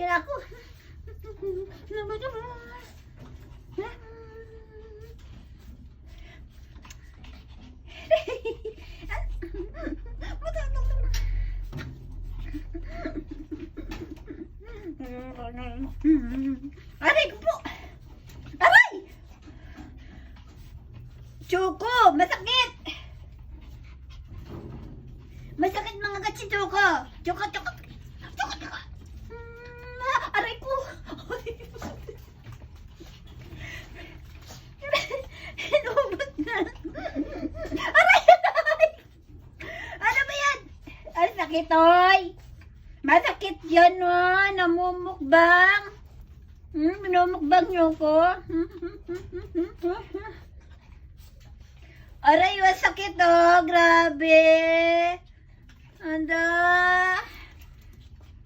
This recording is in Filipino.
Kain ako. Naman naman. Aray ko po! Aray! Choco! Masakit! Masakit mga gatsi, Choco! Choco, Choco! Choco, Choco! Aray ko! Inubot na! Aray! Aray! Ano ba yan? Ay, sakit, oy! Masakit yan, oh! Namumukbang! Minumukbang niyo ko? Aray, masakit, oh! Grabe! Anda!